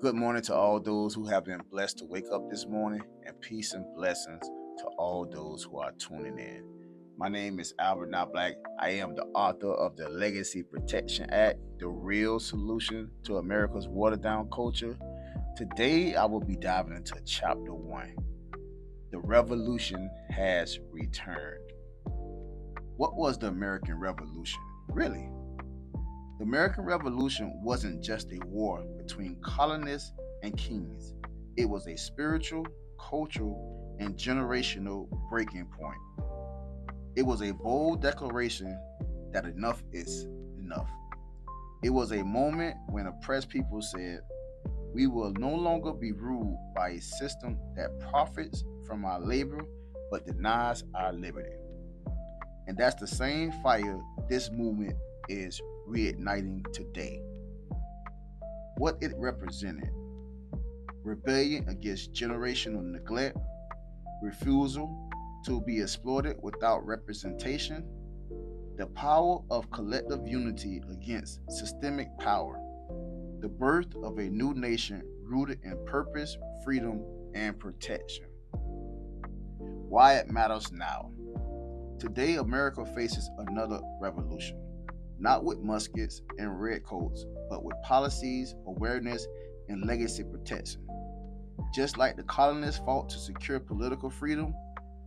Good morning to all those who have been blessed to wake up this morning, and peace and blessings to all those who are tuning in. My name is Albert Not Black. I am the author of the Legacy Protection Act, the real solution to America's watered down culture. Today, I will be diving into chapter one. The revolution has returned. What was the American Revolution? Really? The American Revolution wasn't just a war between colonists and kings, it was a spiritual, cultural, and generational breaking point. It was a bold declaration that enough is enough. It was a moment when oppressed people said, "We will no longer be ruled by a system that profits from our labor but denies our liberty." And that's the same fire this movement is reigniting today. What it represented: rebellion against generational neglect, refusal to be exploited without representation, the power of collective unity against systemic power, the birth of a new nation rooted in purpose, freedom, and protection. Why it matters now. Today, America faces another revolution, not with muskets and redcoats, but with policies, awareness, and legacy protection. Just like the colonists fought to secure political freedom,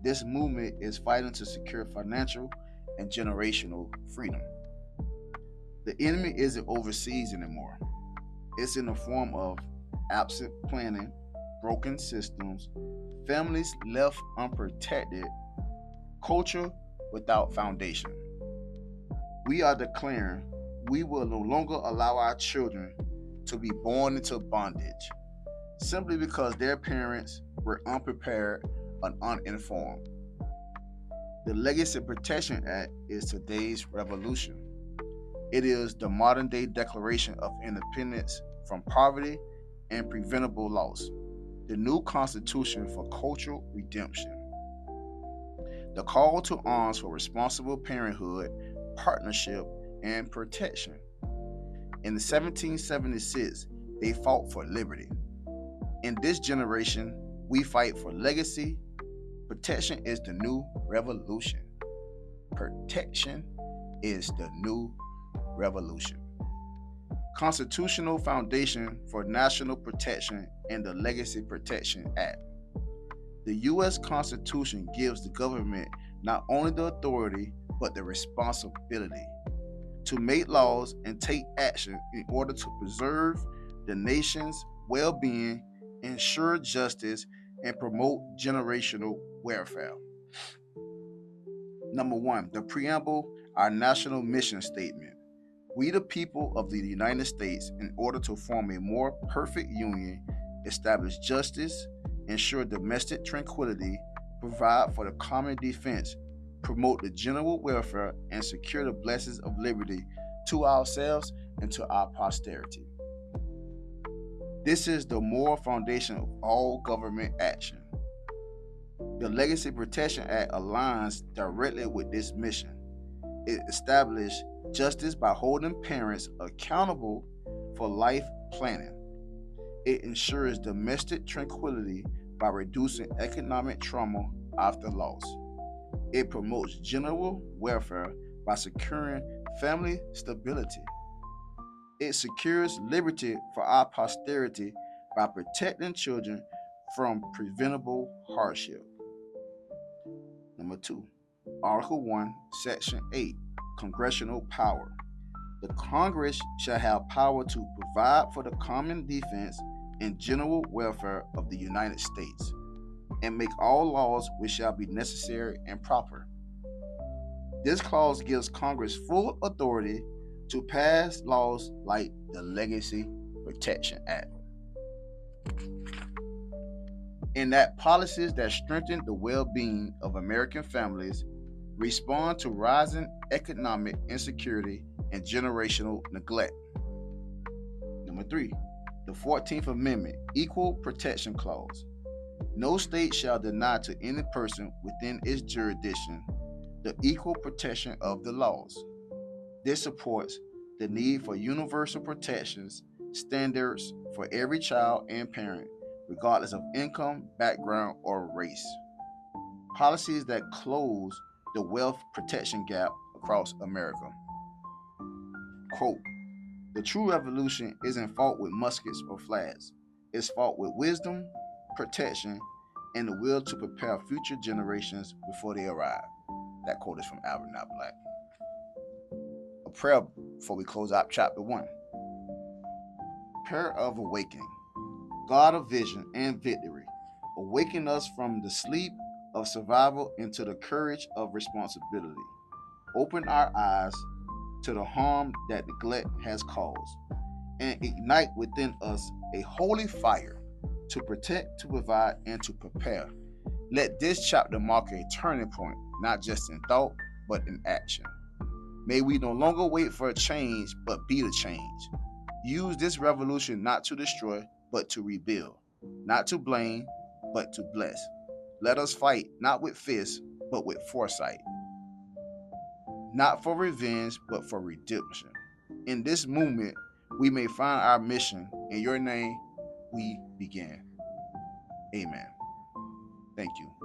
this movement is fighting to secure financial and generational freedom. The enemy isn't overseas anymore. It's in the form of absent planning, broken systems, families left unprotected, culture without foundation. We are declaring we will no longer allow our children to be born into bondage simply because their parents were unprepared and uninformed. The Legacy Protection Act is today's revolution. It is the modern day declaration of independence from poverty and preventable loss, the new constitution for cultural redemption, the call to arms for responsible parenthood, partnership, and protection. In 1776, they fought for liberty. In this generation, we fight for legacy. Protection is the new revolution. Protection is the new revolution. Constitutional foundation for national protection and the Legacy Protection Act. The U.S. Constitution gives the government not only the authority but the responsibility to make laws and take action in order to preserve the nation's well being, ensure justice, and promote generational welfare. Number one, the preamble, our national mission statement. We, the people of the United States, in order to form a more perfect union, establish justice, ensure domestic tranquility, provide for the common defense, promote the general welfare, and secure the blessings of liberty to ourselves and to our posterity. This is the moral foundation of all government action. The Legacy Protection Act aligns directly with this mission. It established justice by holding parents accountable for life planning. It ensures domestic tranquility by reducing economic trauma after loss. It promotes general welfare by securing family stability. It secures liberty for our posterity by protecting children from preventable hardship. Number two, Article 1, Section 8, Congressional Power. The Congress shall have power to provide for the common defense and general welfare of the United States, and make all laws which shall be necessary and proper. This clause gives Congress full authority to pass laws like the Legacy Protection Act. Enact policies that strengthen the well being of American families, respond to rising economic insecurity and generational neglect. Number three, the 14th Amendment, Equal Protection Clause. No state shall deny to any person within its jurisdiction the equal protection of the laws. This supports the need for universal protections standards for every child and parent, regardless of income, background, or race. Policies that close the wealth protection gap across America. Quote, the true revolution isn't fought with muskets or flags. It's fought with wisdom, protection, and the will to prepare future generations before they arrive. That quote is from Albert Not Black. A prayer before we close out chapter 1. Prayer of awakening. God of vision and victory, awaken us from the sleep of survival into the courage of responsibility. Open our eyes to the harm that neglect has caused, and ignite within us a holy fire to protect, to provide, and to prepare. Let this chapter mark a turning point, not just in thought, but in action. May we no longer wait for a change, but be the change. Use this revolution not to destroy, but to rebuild, not to blame, but to bless. Let us fight not with fists, but with foresight, not for revenge, but for redemption. In this movement, we may find our mission. In your name, we begin. Amen. Thank you.